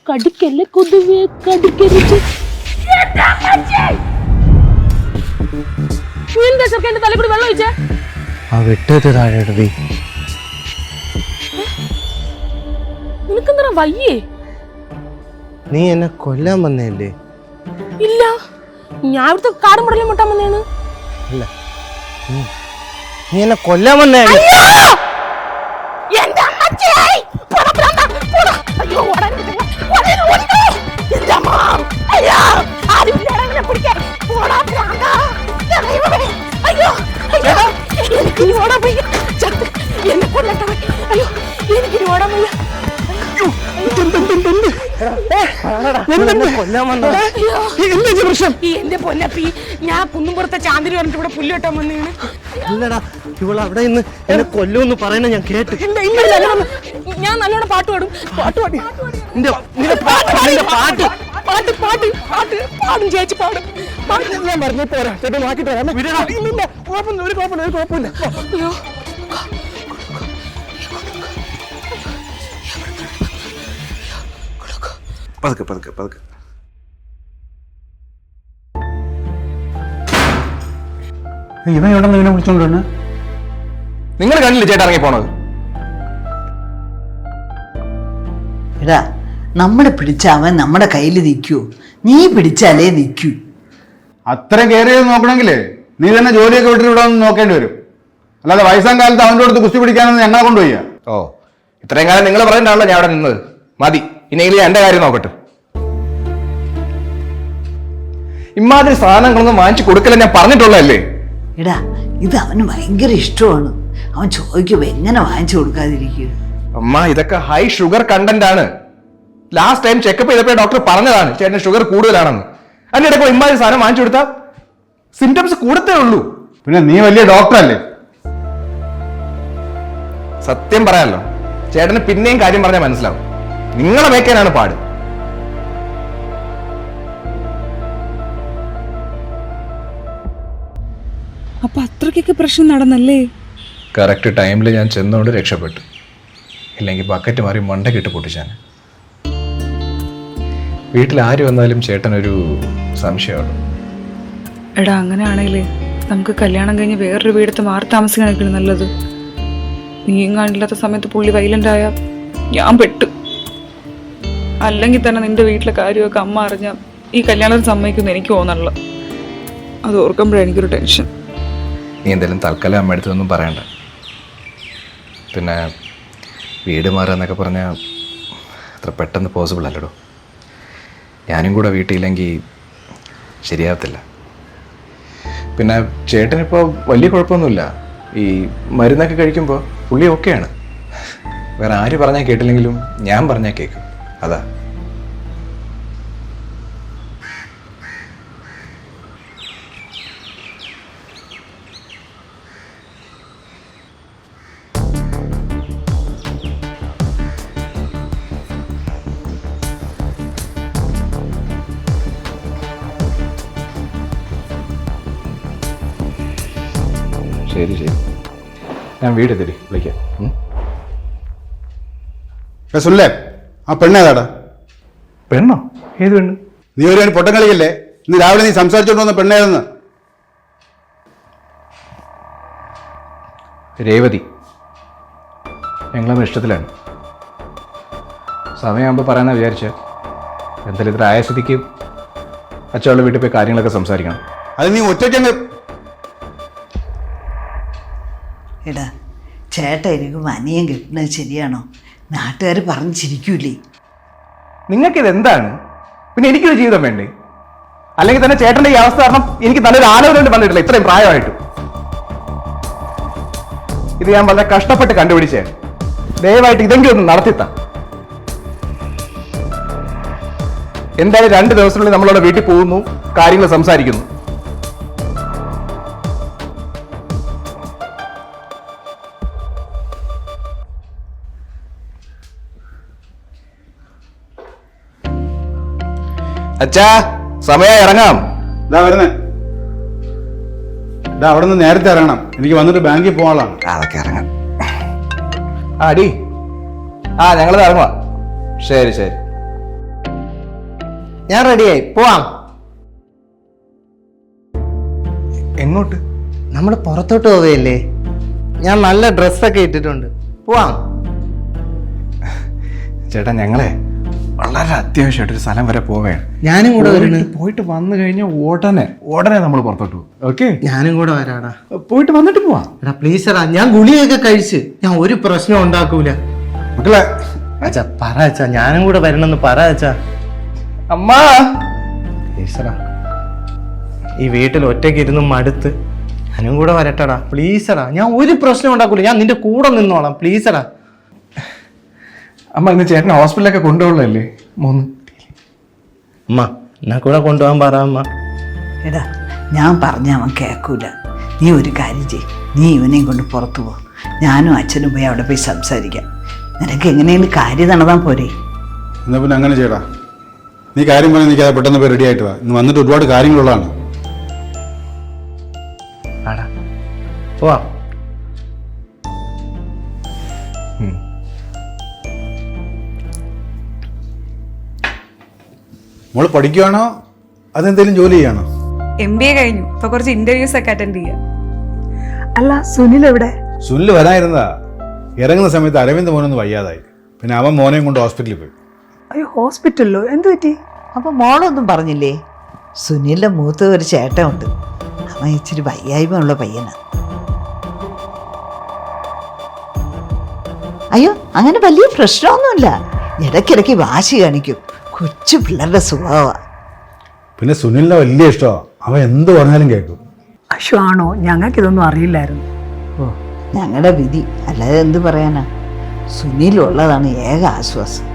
കടിക്കല്ലേ കൊതുവേ, കടിക്കരുത്. എന്താ ചെറുക്കൻ്റെ തലയിൽ കൂടി വെള്ളം ഒഴിച്ചേ? ആ വെട്ടത്ത് താഴെ നിനക്കെന്താ വയ്യേ? നീ എന്നെ കൊല്ലാൻ വന്നേല്ലേ? ഇല്ല, ഞാൻ ഇവിടുത്തെ കാടും മുടലും മുട്ടാൻ വന്നേണ്. അല്ല, നീ എന്നെ കൊല്ലാൻ വന്നേ. എന്റെ പൊന്നപ്പി, ഞാൻ കുന്നുംപുറത്തെ ചാന്ദിരി പറഞ്ഞിട്ട് ഇവിടെ പുല്ല് കെട്ടാൻ വന്നേണ്. ഇല്ലടാ, ഇവള് അവിടെ നിന്ന് എന്നെ കൊല്ലുമെന്ന് പറയുന്ന ഞാൻ കേട്ടു. ഞാൻ നല്ലോണം പാട്ട് പാടും. പാടും ചേച്ചി, പാടും. ഞാൻ പറഞ്ഞു പോരാ, ചേട്ടൻ നോക്കിട്ട് ഒരു കുഴപ്പമില്ല. അയ്യോ, പതുക്കെ പതുക്കെ പതുക്കെ. ഇവൻ എവിടെ നിന്ന് ഇവനെ വിളിച്ചോണ്ട് നിങ്ങൾ കണ്ടില്ലേ ചേട്ടാ ഇറങ്ങി പോണത്? എടാ, നമ്മളെ പിടിച്ച അവൻ നമ്മുടെ കയ്യിൽ നിൽക്കൂ, നീ പിടിച്ചാലേ നിൽക്കൂ. അത്രയും കെയർ ചെയ്ത് നോക്കണമെങ്കിലേ നീ തന്നെ ജോലിയൊക്കെ വിട്ടിട്ട് ഇവിടെ ഒന്ന് നോക്കേണ്ടി വരും. അല്ലാതെ വയസ്സാം കാലത്ത് അവൻ്റെ അടുത്ത് കുസ്തി പിടിക്കാനൊന്നും ഞങ്ങളെ കൊണ്ടുപോയി. ഓ, ഇത്രയും കാലം നിങ്ങൾ പറഞ്ഞിട്ടാണല്ലോ ഞാൻ അവിടെ നിന്നത്. മതി, ഇനിയെങ്കിലും എന്റെ കാര്യം നോക്കട്ടെ. ഇമാതിരി സാധനങ്ങളൊന്നും വാങ്ങിച്ചു കൊടുക്കല ഞാൻ പറഞ്ഞിട്ടുള്ളതല്ലേ. എടാ, ഇത് അവന് ഭയങ്കര ഇഷ്ടമാണ്. അവൻ ചോദിക്കുമ്പോ എങ്ങനെ വാങ്ങിച്ചു കൊടുക്കാതിരിക്കുക? അമ്മ, ഇതൊക്കെ ഹൈ ഷുഗർ കണ്ടന്റ് ആണ്. ലാസ്റ്റ് ടൈം ചെക്കപ്പ് ചെയ്തപ്പോൾ ഡോക്ടർ പറഞ്ഞതാണ് ചേട്ടന് ഷുഗർ കൂടുതലാണെന്ന്. അതിന്റെ ഇടയ്ക്ക് ഇമാതിരി സാധനം വാങ്ങിച്ചു കൊടുത്താൽ സിംറ്റംസ് കൂടത്തേ ഉള്ളൂ. പിന്നെ നീ വലിയ ഡോക്ടറല്ലേ? സത്യം പറയാമല്ലോ, ചേട്ടന് പിന്നെയും കാര്യം പറഞ്ഞാൽ മനസ്സിലാവും. നിങ്ങളെ മേക്കാനാണ് പാട്. അപ്പൊ അത്രയ്ക്കൊക്കെ പ്രശ്നം നടന്നല്ലേ? കറക്റ്റ് ടൈമിൽ ഞാൻ ചെന്നുകൊണ്ട് രക്ഷപ്പെട്ടു. ഇല്ലെങ്കിൽ ബക്കറ്റ് മാറി മണ്ടക്കിട്ട് പൊട്ടിച്ചാൻ. വീട്ടിൽ ആര് വന്നാലും ചേട്ടനൊരു സംശയമാണ്. എടാ, അങ്ങനെയാണെങ്കിലേ നമുക്ക് കല്യാണം കഴിഞ്ഞ് വേറൊരു വീടത്ത് മാറി താമസിക്കണമെങ്കിലും നല്ലത്. നീയും കാണില്ലാത്ത സമയത്ത് പുള്ളി വൈലന്റ് ആയ ഞാൻ പെട്ടു. അല്ലെങ്കിൽ തന്നെ നിന്റെ വീട്ടിലെ കാര്യമൊക്കെ അമ്മ അറിഞ്ഞാൽ ഈ കല്യാണത്തിന് സമ്മതിക്കുമെന്ന് എനിക്ക് തോന്നണല്ലോ. അത് ഓർക്കുമ്പോഴാണ് എനിക്കൊരു ടെൻഷൻ. നീ എന്തായാലും തൽക്കാലം അമ്മ അടുത്തൊന്നും പറയണ്ട. പിന്നെ വീട് മാറുക എന്നൊക്കെ പറഞ്ഞാൽ അത്ര പെട്ടെന്ന് പോസിബിൾ അല്ലടോ. ഞാനും കൂടെ വീട്ടിലില്ലെങ്കിൽ ശരിയാകത്തില്ല. പിന്നെ ചേട്ടനിപ്പോൾ വലിയ കുഴപ്പമൊന്നുമില്ല. ഈ മരുന്നൊക്കെ കഴിക്കുമ്പോൾ പുള്ളി ഓക്കെയാണ്. വേറെ ആര് പറഞ്ഞാൽ കേട്ടില്ലെങ്കിലും ഞാൻ പറഞ്ഞാൽ കേൾക്കും. അതാ. ശരി ശരി, ഞാൻ വീടെത്തിരി വിളിക്കാം. സുല്ലേ, ആ പെണ്ണേതാടാ? പെണ്ണോ? ഏത് പെണ്ണ്? നീ ഒരു പൊട്ടം കളിക്കല്ലേ? ഇന്ന് രാവിലെ നീ സംസാരിച്ചോണ്ട് വന്ന പെണ്ണേതെന്ന്? രേവതി. ഞങ്ങളമ്മ ഇഷ്ടത്തിലാണ്. സമയമാകുമ്പോൾ പറയാനാ വിചാരിച്ച. എന്തായാലും ഇത്ര ആയ സ്ഥിതിക്ക് അച്ഛളുടെ വീട്ടിൽ പോയി കാര്യങ്ങളൊക്കെ സംസാരിക്കണം. അത് നീ ഒറ്റയ്ക്കങ്ങ്. എടാ, ചേട്ട എനിക്ക് അനിയൻ കിട്ടുന്നത് ശരിയാണോ? നാട്ടുകാർ പറഞ്ഞു ചിരിക്കൂലേ? നിങ്ങൾക്കിത് എന്താണ്? പിന്നെ എനിക്കൊരു ജീവിതം വേണ്ടേ? അല്ലെങ്കിൽ തന്നെ ചേട്ടൻ്റെ ഈ അവസ്ഥ കാരണം എനിക്ക് നല്ലൊരു ആലോചന വന്നിട്ടില്ല ഇത്രയും പ്രായമായിട്ട്. ഇത് ഞാൻ വളരെ കഷ്ടപ്പെട്ട് കണ്ടുപിടിച്ചേ. ദയവായിട്ട് ഇതെങ്കിലും ഒന്ന് നടത്തിത്താ. എന്തായാലും 2 ദിവസത്തിനുള്ളിൽ നമ്മളവിടെ വീട്ടിൽ പോകുന്നു, കാര്യങ്ങൾ സംസാരിക്കുന്നു. അച്ഛാ, സമയം ഇറങ്ങാം. ഇതാ വരുന്നേ. ഇതാ അവിടെ നിന്ന് നേരത്തെ ഇറങ്ങണം, എനിക്ക് വന്നിട്ട് ബാങ്കിൽ പോകാനുള്ളതാണ്. അതൊക്കെ ഇറങ്ങാം. ആ ഡി, ഞങ്ങളിത് ഇറങ്ങുക. ശരി ശരി. ഞാൻ റെഡിയായി, പോവാം. എങ്ങോട്ട്? നമ്മൾ പുറത്തോട്ട് പോവുകയല്ലേ? ഞാൻ നല്ല ഡ്രസ്സൊക്കെ ഇട്ടിട്ടുണ്ട്, പോവാം. ചേട്ടാ ഞങ്ങളെ വളരെ അത്യാവശ്യമായിട്ടൊരു സ്ഥലം വരെ പോവുകയാണ്. ഞാനും കൂടെ വരണേ. പോയിട്ട് വന്നു കഴിഞ്ഞാൽ ഉടനെ നമ്മൾ പുറത്തോട്ട് പോകും. ഓക്കെ, ഞാനും കൂടെ വരാടാ. പോയിട്ട് വന്നിട്ട് പോവാം. എടാ പ്ലീസ് എടാ, ഞാൻ ഗുളിയൊക്കെ കഴിച്ച്, ഞാൻ ഒരു പ്രശ്നം ഉണ്ടാക്കൂല. മക്കളെ അച്ഛാ പറ അച്ഛാ, ഞാനും കൂടെ വരണമെന്ന് പറ അച്ഛാ. അമ്മ പ്ലീസടാ, ഈ വീട്ടിൽ ഒറ്റയ്ക്ക് ഇരുന്ന് മടുത്ത് ഞാനും കൂടെ വരട്ടടാ, പ്ലീസടാ. ഞാൻ ഒരു പ്രശ്നം ഉണ്ടാക്കൂല, ഞാൻ നിന്റെ കൂടെ നിന്നോളാം, പ്ലീസടാ. അമ്മ ഇന്ന് ചേട്ടനെ ഹോസ്പിറ്റലിലൊക്കെ കൊണ്ടുപോകണല്ലേ? അമ്മ എന്നാ കൂടെ കൊണ്ടുപോകാൻ പറ അമ്മ. എടാ ഞാൻ പറഞ്ഞ അവൻ കേൾക്കൂല. നീ ഒരു കാര്യം ചെയ്യ്, നീ ഇവനെയും കൊണ്ട് പുറത്തു പോ. ഞാനും അച്ഛനും പോയി അവിടെ പോയി സംസാരിക്കാം. നിനക്ക് എങ്ങനെയെങ്കിലും കാര്യം നടന്നാൽ പോരെ? എന്നാ പിന്നെ അങ്ങനെ ചെയ്യടാ. നീ കാര്യം പറഞ്ഞാൽ നിൽക്കാതെ പെട്ടെന്ന് പോയി റെഡി ആയിട്ട് വാ. ഇന്ന് വന്നിട്ട് ഒരുപാട് കാര്യങ്ങളുള്ളതാണ്. ആടാ പോവാം. മോള് പഠിക്കുവാണോ അതെന്തെങ്കിലും ജോലി ചെയ്യാണോ? MBA കഴിഞ്ഞു, ഇപ്പൊ കുറച്ച് ഇന്റർവ്യൂസ് ഒക്കെ അറ്റൻഡ് ചെയ്യാം. അല്ല സുനിൽ എവിടെ? സുനിൽ വരാനിരുന്നതാ. ഇറങ്ങുന്ന സമയത്ത് അരവിന്ദ് മോനൊന്ന് വയ്യാതായി. പിന്നെ അവൻ മോനെയും കൊണ്ട് ഹോസ്പിറ്റലിൽ പോയി. അയ്യോ ഹോസ്പിറ്റലിലോ? എന്ത് പറ്റി? അപ്പം മോളൊന്നും പറഞ്ഞില്ലേ? സുനിലിൻ്റെ മൂത്ത ഒരു ചേട്ടനുണ്ട്, അവൻ ഇച്ചിരി വയ്യായ്മ ഉള്ള പയ്യനാ. അയ്യോ അങ്ങനെ വലിയ പ്രശ്നമൊന്നുമില്ല, ഇടയ്ക്കിടയ്ക്ക് വാശി കാണിക്കും. കൊച്ചു പിള്ളേരുടെ സ്വഭാവമാണ്. പിന്നെ സുനിലിനെ വലിയ ഇഷ്ടമാണ്, അവൻ എന്ത് പറഞ്ഞാലും കേൾക്കും. അശു ആണോ? ഞങ്ങൾക്കിതൊന്നും അറിയില്ലായിരുന്നു. ഓ ഞങ്ങളുടെ വിധി, അല്ലാതെ എന്ത് പറയാനാ. സുനിലുള്ളതാണ് ഏക ആശ്വാസം.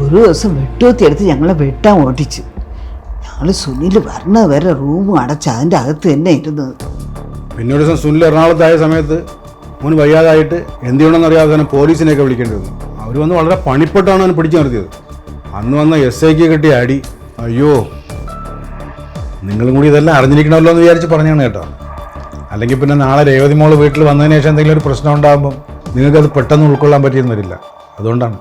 ഒരു ദിവസം വെട്ടുകുത്തിയെടുത്ത് ഞങ്ങളെ വെട്ടാൻ ഓടിച്ച്. ഞങ്ങൾ സുനിൽ വരണ വരെ റൂമും അടച്ച് അതിൻ്റെ അകത്ത് തന്നെ ഇരുന്നത്. പിന്നെ ഒരു ദിവസം സുനിൽ എറണാകുളത്തായ സമയത്ത് മോന് വയ്യാതായിട്ട് എന്ത് ചെയ്യണമെന്ന് അറിയാതെ തന്നെ പോലീസിനെയൊക്കെ വിളിക്കേണ്ടി വന്നു. അവർ വന്ന് വളരെ പണിപ്പെട്ടാണ് അവനെ പിടിച്ചു നിർത്തിയത്. അന്ന് വന്ന SIക്ക് കിട്ടിയ അടി, അയ്യോ. നിങ്ങളും കൂടി ഇതെല്ലാം അറിഞ്ഞിരിക്കണമല്ലോ എന്ന് വിചാരിച്ച് പറഞ്ഞാണ് കേട്ടോ. അല്ലെങ്കിൽ പിന്നെ നാളെ രേവതി മോള് വീട്ടിൽ വന്നതിന് ശേഷം എന്തെങ്കിലും ഒരു പ്രശ്നം ഉണ്ടാകുമ്പം നിങ്ങൾക്കത് പെട്ടെന്ന് ഉൾക്കൊള്ളാൻ പറ്റിയെന്ന് വരില്ല. അതുകൊണ്ടാണ്.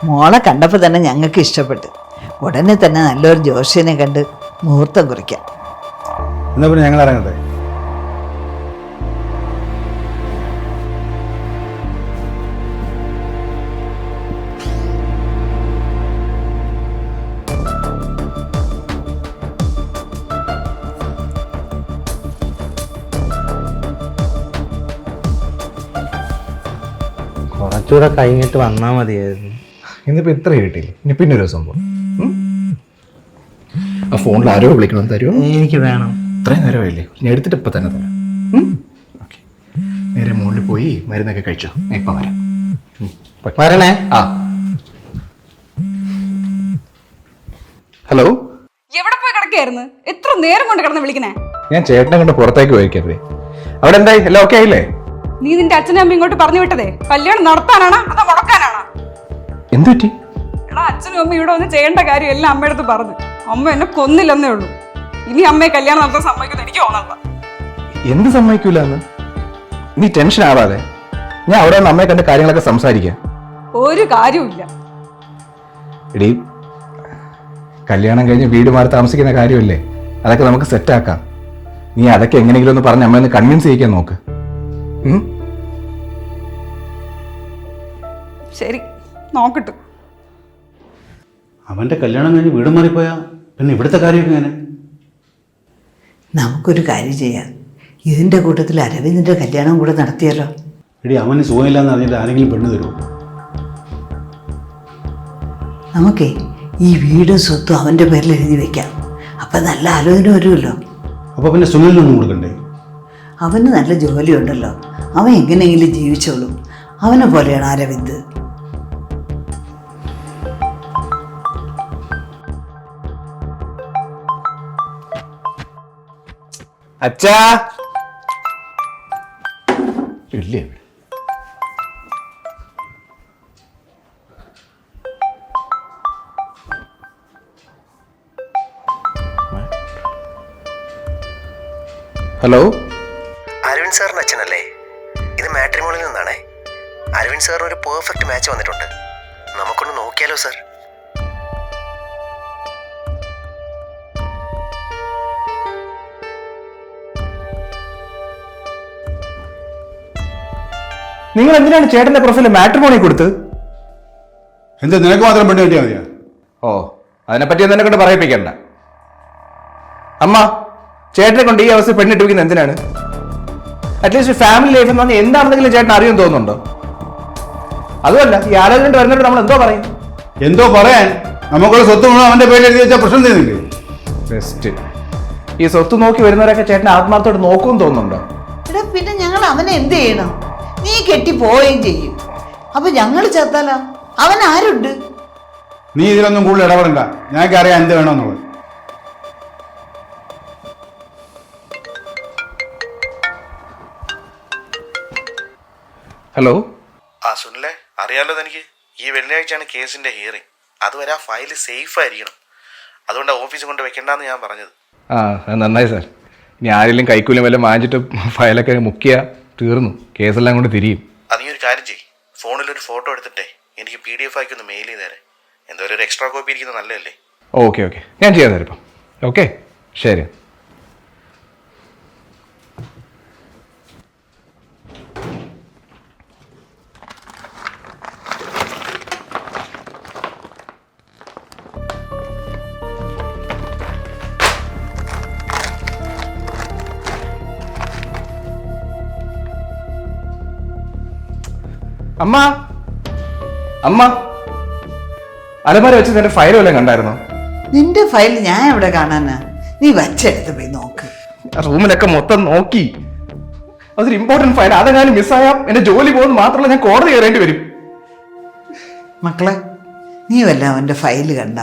മോളെ കണ്ടപ്പോൾ തന്നെ ഞങ്ങൾക്ക് ഇഷ്ടപ്പെട്ടു. ഉടനെ തന്നെ നല്ലൊരു ജോഷ്യനെ കണ്ട് മുഹൂർത്തം കുറിക്കാം. എന്നാൽ പിന്നെ ഞങ്ങൾ ഇറങ്ങട്ടെ. കുറച്ചുകൂടെ കഴിഞ്ഞിട്ട് വന്നാൽ മതിയായിരുന്നു. ഇന്നിപ്പോ ഇത്ര കിട്ടിയില്ല, ഇനി പിന്നെ ഒരു ദിവസം പോകും. ആ ഫോണിൽ ആരോ വിളിക്കണം, തരുമോ? എനിക്ക് വേണം. ഇത്രയും നേരമായില്ലേ? ഞാൻ എടുത്തിട്ട് ഇപ്പം തന്നെ തരാം. ഓക്കെ, നേരെ മുകളിൽ പോയി മരുന്നൊക്കെ കഴിച്ചോ. ഞാൻ ഇപ്പം വരാം. വരണേ. ആ ഹലോ, എവിടെ പോയി കിടക്കായിരുന്നു? എത്ര നേരം കൊണ്ട് കിടന്ന് വിളിക്കണേ? ഞാൻ ചേട്ടനെ കൊണ്ട് പുറത്തേക്ക് പോയിക്കരുതേ. അവിടെ എന്തായി? എല്ലാം ഓക്കെ ആയില്ലേ? നീ നിന്റെ അച്ഛനും അമ്മയും ഇങ്ങോട്ട് പറഞ്ഞു വിട്ടതേ കല്യാണം നടത്താനാണോ അതോ മുടക്കാനാണോ? എന്ത് പറ്റി? എടാ അച്ഛനും അമ്മയും ഇവിടെ വന്ന് ചെയ്യേണ്ട കാര്യം എല്ലാം അമ്മയടുത്ത് പറഞ്ഞു. അമ്മ എന്നെ കൊന്നില്ലെന്നേ ഉള്ളൂ. ഇനി അമ്മയെ കല്യാണം നടത്താൻ സമ്മതിക്കുന്നു എനിക്ക് തോന്നണ്ട. എന്ത് സമ്മതിക്കൂല എന്ന്? നീ ടെൻഷൻ ആവാതെ, ഞാൻ അവിടെ നിന്ന് അമ്മയെ കണ്ട് കാര്യങ്ങളൊക്കെ സംസാരിക്കാം. ഒരു കാര്യമില്ല. എടീ, കല്യാണം കഴിഞ്ഞ് വീട് മാറി താമസിക്കുന്ന കാര്യമല്ലേ, അതൊക്കെ നമുക്ക് സെറ്റാക്കാം. നീ അതൊക്കെ എങ്ങനെയെങ്കിലും ഒന്ന് പറഞ്ഞ് അമ്മയൊന്ന് കൺവിൻസ് ചെയ്യിക്കാൻ നോക്ക്. ശരി, നോക്കട്ടെ. അവൻ്റെ കല്യാണം കഴിഞ്ഞ് വീട് മാറിപ്പോയാ പിന്നെ ഇവിടുത്തെ കാര്യമൊക്കെ എങ്ങനെ? നമുക്കൊരു കാര്യം ചെയ്യാം, ഇതിൻ്റെ കൂട്ടത്തിൽ അരവിന്ദിൻ്റെ കല്യാണം കൂടെ നടത്തിയാലോ? എടി അവന് സുഖമില്ലാന്ന് അറിഞ്ഞിട്ട് ആരെങ്കിലും പെണ്ണ് തരുമോ? നമുക്കേ ഈ വീടും സ്വത്തും അവൻ്റെ പേരിൽ എഴുതി വെക്കാം. അപ്പം നല്ല ആലോചന വരുമല്ലോ. അപ്പോൾ പിന്നെ സുനിലിനൊന്നും കൊടുക്കണ്ടേ? അവന് നല്ല ജോലിയുണ്ടല്ലോ, അവൻ എങ്ങനെയെങ്കിലും ജീവിച്ചോളും. അവനെ പോലെയാണ് അരവിന്ദ്. അച്ഛാ ഇല്ലേ? ഹലോ, അരവിന്ദ് സാറിൻ്റെ അച്ഛനല്ലേ? ഇത് മാട്രിമോണിയിൽ നിന്നാണേ. അരവിന്ദ് സാറിന് ഒരു പെർഫെക്റ്റ് മാച്ച് വന്നിട്ടുണ്ട്. നമുക്കൊന്ന് നോക്കിയാലോ സാർ? നിങ്ങൾ എന്തിനാണ് ചേട്ടന്റെ പ്രൊഫൈല് മാട്രിമോണി കൊടുത്തത്? എന്താ നിനക്ക് മാത്രം പെണ്ണ് കിട്ടിയാൽ മതിയാ? ഓ, അതിനെപ്പറ്റി ഒന്നും എന്നെ കൊണ്ട് പറയിപ്പിക്കണ്ട. അമ്മ, ചേട്ടനെ കൊണ്ട് ഈ അവസ്ഥ പെണ്ണിട്ട് വയ്ക്കുന്നത് എന്തിനാണ്? അറ്റ്ലീസ്റ്റ് ഫാമിലി ലൈഫ് എന്ന് പറഞ്ഞാൽ എന്താണെന്നെങ്കിലും ചേട്ടൻ അറിയാൻ തോന്നുന്നുണ്ടോ? അതുമല്ല, ഈ ആലോചന വരുന്നിട്ട് നമ്മൾ എന്തോ പറയും? എന്തോ പറയാൻ? നമുക്കുള്ള സ്വത്ത് മുഴുവൻ അവന്റെ പേരിൽ എഴുതി വെച്ചാൽ പ്രശ്നം തീർന്നില്ലേ? ബെസ്റ്റ്. ഈ സ്വത്ത് നോക്കി വരുന്നവരൊക്കെ ചേട്ടൻ ആത്മാർത്ഥമായിട്ട് നോക്കുമെന്ന് തോന്നുന്നുണ്ടോ? എടാ പിന്നെ ഞങ്ങൾ അവനെ എന്ത് ചെയ്യണം? നീ കെട്ടി പോവുകയും ചെയ്യും. അപ്പൊ ഞങ്ങൾ ചത്താലോ? അവൻ ആരുണ്ട്? നീ ഇതിലൊന്നും കൂടുതൽ ഇടപെടണ്ട. ഞങ്ങൾക്ക് അറിയാം എന്ത് വേണമെന്നുള്ളത്. ഹലോ. സുനിലെ, അറിയാലോ എനിക്ക് ഈ വെള്ളിയാഴ്ചയാണ് കേസിന്റെ ഹിയറിംഗ്. അതുവരെ ആ ഫയല് സേഫ് ആയിരിക്കണം. അതുകൊണ്ടാണ് ഓഫീസിൽ കൊണ്ട് വെക്കണ്ടെന്ന് ഞാൻ പറഞ്ഞത്. ആ, നന്നായി സാർ. ഇനി ആരെങ്കിലും കൈക്കൂലം വല്ലതും വാങ്ങിച്ചിട്ട് ഫയലൊക്കെ മുക്കിയ തീർന്നു, കേസെല്ലാം കൊണ്ട് തിരിയും. നീ ഒരു കാര്യം ചെയ്യ്, ഫോണിലൊരു ഫോട്ടോ എടുത്തിട്ടേ എനിക്ക് PDF ആക്കി ഒന്ന് മെയിൽ ചെയ്തേരെ. എന്തോരം ഒരു എക്സ്ട്രാ കോപ്പി ഇരിക്കുന്നത് നല്ലതല്ലേ? ഓക്കെ ഓക്കെ, ഞാൻ ചെയ്യാൻ തരാം ഇപ്പം. ഓക്കെ, ശരി. അമ്മ, അമ്മ, അലമാര വെച്ച് നിന്റെ ഫയൽ വല്ലതും കണ്ടായിരുന്നോ? നിന്റെ ഫയൽ ഞാൻ എവിടെ കാണാനാ? നീ വച്ചെടുത്ത് പോയി നോക്ക്. റൂമിലൊക്കെ മൊത്തം നോക്കി. അതൊരു ഇമ്പോർട്ടന്റ് ഫയൽ. അതെങ്ങാനും മിസ്സായാൽ എന്റെ ജോലി പോകുന്നത് മാത്രമല്ല, ഞാൻ കോടതി കയറേണ്ടി വരും. മക്കളെ, നീ വല്ല അവന്റെ ഫയല് കണ്ട?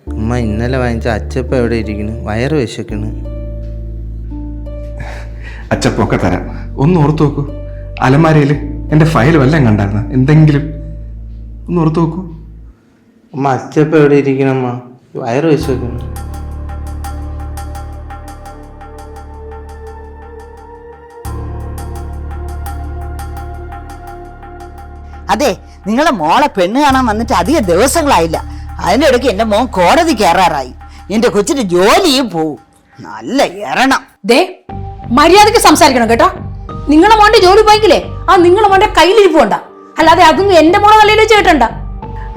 അമ്മ, ഇന്നലെ വാങ്ങിച്ച അച്ചപ്പ എവിടെ ഇരിക്കുന്നു? വയറ് വിശക്കണ്. അച്ചപ്പൊക്കെ തരാം. ഒന്ന് ഓർത്തു നോക്കൂ, അലമാരയിൽ എന്റെ ഫയൽ വല്ലതും കണ്ടായിരുന്ന? എന്തെങ്കിലും ഒന്ന് ഓർത്തു നോക്കൂ. അമ്മ, അച്ചപ്പ എവിടെ ഇരിക്കണമ്മ? വയറ് വിശക്കണ്. അതെ, നിങ്ങളെ മോളെ പെണ്ണ് കാണാൻ വന്നിട്ട് അധിക ദിവസങ്ങളായില്ല. അതിൻ്റെ ഇടയ്ക്ക് എൻ്റെ മോൻ കോടതി കയറാറായി. എൻ്റെ കൊച്ചിന്റെ ജോലിയും പോവും. നല്ല എറണം. ദേ, മര്യാദക്ക് സംസാരിക്കണം കേട്ടോ. നിങ്ങളെ മോന്റെ ജോലി പോയെങ്കിലേ ആ നിങ്ങളെ മോന്റെ കയ്യിലിരിപ്പുണ്ട. അല്ലാതെ അതൊന്നും എന്റെ മോളെ തലയിൽ വെച്ച് കേട്ടണ്ട.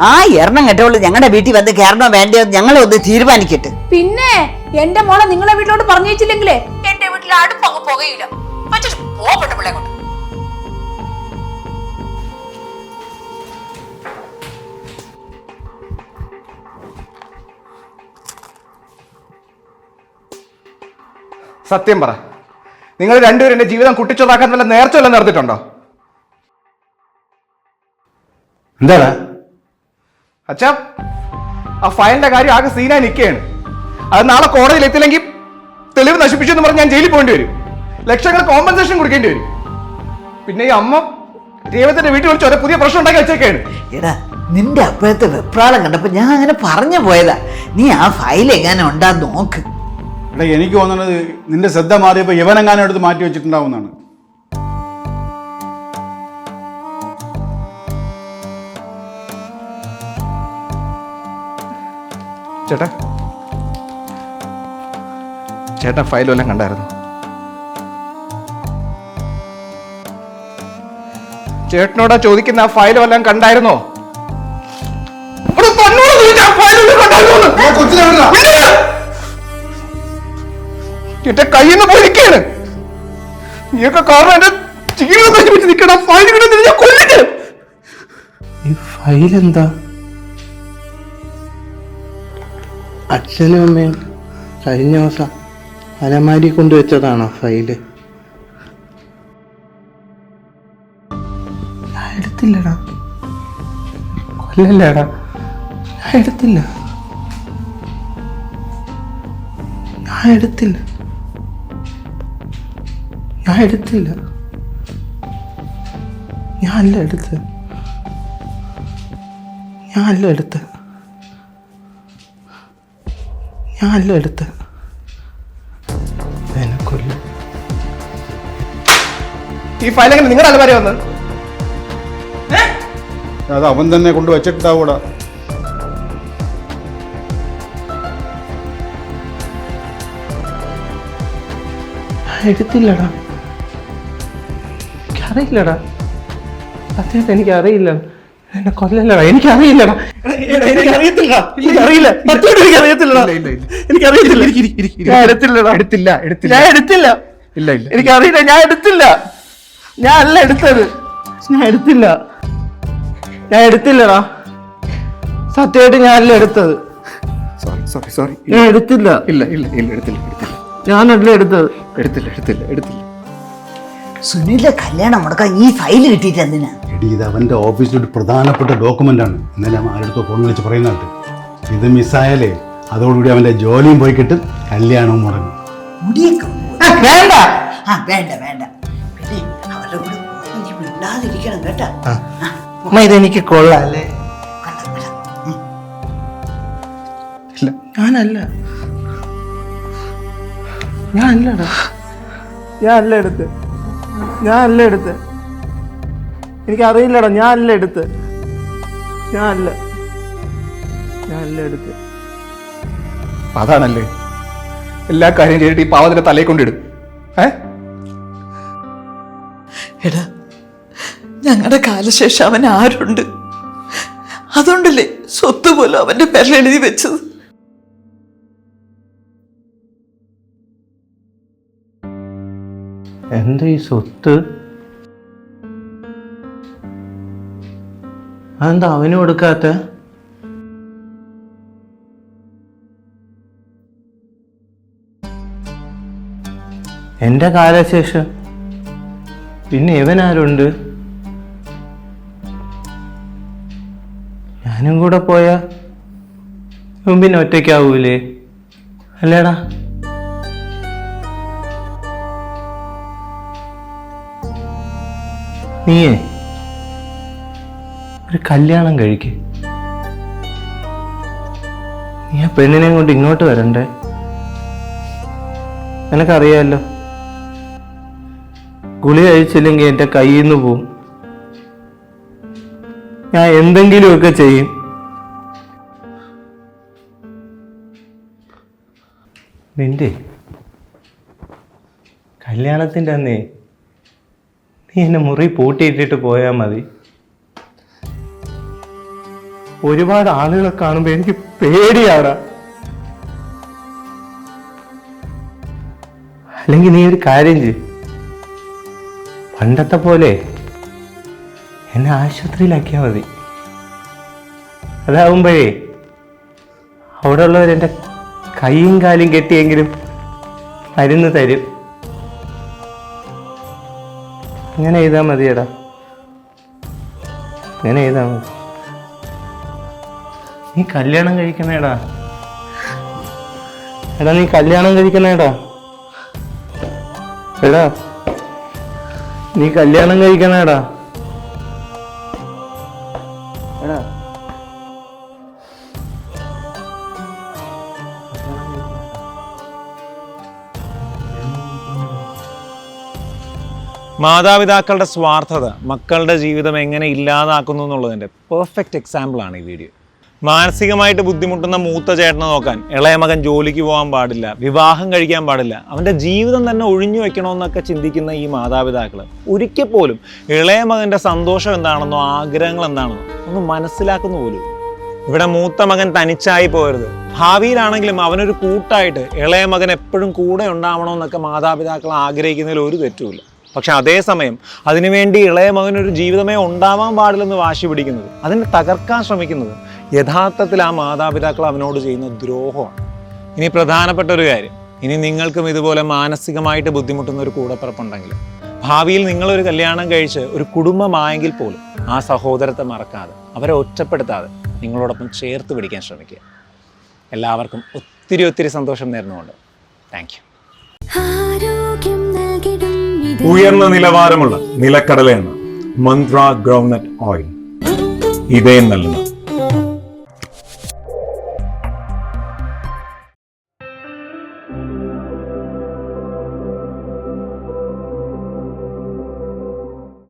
ആ എറണം കേട്ടോളൂ ഞങ്ങളുടെ വീട്ടിൽ വന്ന് കയറണോ വേണ്ടയോ ഞങ്ങളെ ഒന്ന് തീരുമാനിക്കട്ടെ. പിന്നെ എന്റെ മോളെ നിങ്ങളെ വീട്ടിലോട്ട് പറഞ്ഞു വെച്ചില്ലെങ്കിലേ എന്റെ വീട്ടിൽ അടുപ്പ് അങ്ങ് പുകയില്ല. പോകട്ടെ പിള്ളേ കൊണ്ട്. സത്യം പറ, നിങ്ങൾ രണ്ടുപേരും എന്റെ ജീവിതം കുട്ടിച്ചോറാക്കാൻ വല്ല നേർച്ച വല്ലതും നടത്തിയിട്ടുണ്ടോ? എന്താടാ? അച്ഛാ, ആ ഫയലിന്റെ കാര്യം ആകെ സീനായി നിൽക്കുകയാണ്. അത് നാളെ കോടതിയിൽ എത്തില്ലെങ്കിൽ തെളിവ് നശിപ്പിച്ചു എന്ന് പറഞ്ഞ് ഞാൻ ജയിലിൽ പോകേണ്ടി വരും. ലക്ഷങ്ങൾ കോമ്പൻസേഷൻ കൊടുക്കേണ്ടി വരും. പിന്നെ ഈ അമ്മ രേവത്തിന്റെ വീട്ടിൽ വിളിച്ച് ഒരു പുതിയ പ്രശ്നം ഉണ്ടാക്കി വെച്ചേക്കാണ്. എടാ, നിന്റെ അപ്പോഴത്തെ വെപ്രാളം കണ്ടപ്പോ ഞാൻ അങ്ങനെ പറഞ്ഞു പോയതാ. നീ ആ ഫയൽ എങ്ങനെ ഉണ്ടാ നോക്ക്. എടാ, എനിക്ക് തോന്നുന്നത് നിന്റെ ശ്രദ്ധ മാറിയപ്പോൾ യവനെങ്ങാനും എടുത്ത് മാറ്റി വെച്ചിട്ടുണ്ടാവുന്നതാണ്. ചേട്ടാ, ചേട്ടാ ഫയൽ വല്ലതും കണ്ടായിരുന്നു? ചേട്ടനോടാ ചോദിക്കുന്ന, ആ ഫയൽ വല്ലതും കണ്ടായിരുന്നോ? എന്റെ കയ്യിൽ നിന്ന് പോയിരിക്കാണ്. നീയൊക്കെ കാരണം എന്റെ ജീവിതം നശിപ്പിച്ച് നിൽക്കണം. ഫയൽ ഞാൻ കൊല്ലിട്ട്. ഈ ഫയൽ എന്താ? അച്ഛനും അമ്മയും കഴിഞ്ഞ ദിവസം അലമാരി കൊണ്ടുവച്ചതാണോ ഫയല്? ഞാൻ എടുത്തില്ലടാ. കൊല്ലല്ലേടാ, ഞാൻ എടുത്തില്ല. ഞാൻ എടുത്തില്ല. ഞാനല്ല എടുത്ത്. ഈ ഫയൽ എങ്ങനെ നിങ്ങളുടെ അലമാര വന്നത്? അത് അവൻ തന്നെ കൊണ്ട് വെച്ചിട്ടാവൂടാ. എടുത്തില്ലടാ, എനിക്കറിയില്ലടാ, സത്യമായിട്ട് എനിക്കറിയില്ല. എന്നെ കൊല്ലല്ലടാ, എനിക്കറിയില്ലടാ, എനിക്കറിയത്തില്ല, എനിക്കറിയില്ല, സത്യമായിട്ട് എനിക്കറിയത്തില്ലടാ, എനിക്കറിയത്തില്ല, ഞാൻ എടുത്തില്ലടാ, ഞാൻ എടുത്തില്ല, എനിക്കറിയില്ല, ഞാൻ എടുത്തില്ല, ഞാൻ അല്ല എടുത്തത്, ഞാൻ എടുത്തില്ലടാ, സത്യമായിട്ട് ഞാൻ അല്ല എടുത്തത്, ഞാൻ എടുത്തില്ല, ഞാനല്ല എടുത്തത്. സുനിലിന്റെ കല്യാണം മുടക്കാൻ ഈ ഫയൽ കിട്ടിയിട്ട് എന്തിനാ? എടി, ഇത് അവൻ്റെ ഓഫീസിലൊരു പ്രധാനപ്പെട്ട ഡോക്യുമെൻ്റ് ആണ്. ഇന്നലെ ആരെടുത്തോ ഫോൺ വിളിച്ച് പറയുന്നുണ്ട്. ഇത് മിസ്സായാലേ അതോടുകൂടി അവൻ്റെ ജോലിയും പോയി കിട്ടും, കല്യാണവും മുടങ്ങും. മുടിയൊക്കെ വേണ്ട, വേണ്ട വേണ്ട. പിന്നെ അവരുടെ കൂടെ നീ മിണ്ടാതിരിക്കണം കേട്ടാ. അമ്മ ഇതെനിക്ക് കൊള്ളാല്ലേ? ഞാനല്ലടാ, ഞാനല്ല എടുത്ത്, എനിക്കറിയില്ലടാ, ഞാനല്ല എടുത്ത്. അതാണല്ലേ എല്ലാ കാര്യം ചെയ്തിട്ട് ഈ പാവത്തിന്റെ തലയെ കൊണ്ടിടും. എടാ, ഞങ്ങളുടെ കാലശേഷം അവൻ ആരുണ്ട്? അതുകൊണ്ടല്ലേ സ്വത്ത് പോലും അവന്റെ പേരിൽ എഴുതി വെച്ചത്. എന്താ ഈ സ്വത്ത്? അതെന്താ അവന് കൊടുക്കാത്ത? എന്റെ കാലശേഷം പിന്നെ ഇവനാരുണ്ട്? ഞാനും കൂടെ പോയാ ഇവൻ പിന്നെ ഒറ്റയ്ക്കാവൂലേ? അല്ലേടാ? നീയേ ഒരു കല്യാണം കഴിക്ക്. നീ ആ പെണ്ണിനെ കൊണ്ട് ഇങ്ങോട്ട് വരണ്ടേ? നിനക്കറിയാലോ, ഗുളി കഴിച്ചില്ലെങ്കിൽ എൻ്റെ കയ്യിൽ നിന്ന് പോവും. ഞാൻ എന്തെങ്കിലുമൊക്കെ ചെയ്യും. നിന്റെ കല്യാണത്തിൻ്റെ അന്നേ നീ എന്നെ മുറി പൂട്ടിയിട്ടിട്ട് പോയാൽ മതി. ഒരുപാട് ആളുകളെ കാണുമ്പോൾ എനിക്ക് പേടിയാടാ. അല്ലെങ്കിൽ നീ ഒരു കാര്യം ചെയ്യ്, പണ്ടത്തെ പോലെ എന്നെ ആശുപത്രിയിലാക്കിയാൽ മതി. അതാവുമ്പോഴേ അവിടെ ഉള്ളവരെൻ്റെ കൈയും കാലും കെട്ടിയെങ്കിലും മരുന്ന് തരും. അങ്ങനെ ചെയ്താൽ മതിയടാ, അങ്ങനെ ചെയ്താൽ മതി. നീ കല്യാണം കഴിക്കണേടാ, എടാ, നീ കല്യാണം കഴിക്കണേടാ, എടാ, നീ കല്യാണം കഴിക്കണേടാ, എടാ. മാതാപിതാക്കളുടെ സ്വാർത്ഥത മക്കളുടെ ജീവിതം എങ്ങനെ ഇല്ലാതാക്കുന്നു എന്നുള്ളതിൻ്റെ പെർഫെക്റ്റ് എക്സാമ്പിളാണ് ഈ വീഡിയോ. മാനസികമായിട്ട് ബുദ്ധിമുട്ടുന്ന മൂത്ത ചേട്ടനെ നോക്കാൻ ഇളയ മകൻ ജോലിക്ക് പോകാൻ പാടില്ല, വിവാഹം കഴിക്കാൻ പാടില്ല, അവൻ്റെ ജീവിതം തന്നെ ഒഴിഞ്ഞു വെക്കണമെന്നൊക്കെ ചിന്തിക്കുന്ന ഈ മാതാപിതാക്കൾ ഒരിക്കൽ പോലും ഇളയ മകൻ്റെ സന്തോഷം എന്താണെന്നോ ആഗ്രഹങ്ങൾ എന്താണെന്നോ ഒന്ന് മനസ്സിലാക്കുന്ന പോലും. ഇവിടെ മൂത്ത മകൻ തനിച്ചായി പോകരുത്, ഭാവിയിലാണെങ്കിലും അവനൊരു കൂട്ടായിട്ട് ഇളയ മകൻ എപ്പോഴും കൂടെ ഉണ്ടാവണമെന്നൊക്കെ മാതാപിതാക്കൾ ആഗ്രഹിക്കുന്നതിൽ ഒരു തെറ്റുമില്ല. പക്ഷെ അതേസമയം അതിനുവേണ്ടി ഇളയ മകനൊരു ജീവിതമേ ഉണ്ടാവാൻ പാടില്ലെന്ന് വാശി പിടിക്കുന്നത്, അതിനെ തകർക്കാൻ ശ്രമിക്കുന്നത് യഥാർത്ഥത്തിൽ ആ മാതാപിതാക്കൾ അവനോട് ചെയ്യുന്ന ദ്രോഹമാണ്. ഇനി പ്രധാനപ്പെട്ട ഒരു കാര്യം, ഇനി നിങ്ങൾക്കും ഇതുപോലെ മാനസികമായിട്ട് ബുദ്ധിമുട്ടുന്ന ഒരു കൂടപ്പിറപ്പുണ്ടെങ്കിൽ ഭാവിയിൽ നിങ്ങളൊരു കല്യാണം കഴിച്ച് ഒരു കുടുംബമായെങ്കിൽ പോലും ആ സഹോദരത്തെ മറക്കാതെ, അവരെ ഒറ്റപ്പെടുത്താതെ നിങ്ങളോടൊപ്പം ചേർത്ത് പിടിക്കാൻ ശ്രമിക്കുക. എല്ലാവർക്കും ഒത്തിരി ഒത്തിരി സന്തോഷം നേർന്നുകൊണ്ട് താങ്ക് യു. ഉയർന്ന നിലവാരമുള്ള നിലക്കടല എണ്ണ, മന്ത്ര ഗ്രൗണ്ട്നട്ട് ഓയിൽ, ഇതേ നൽകുന്ന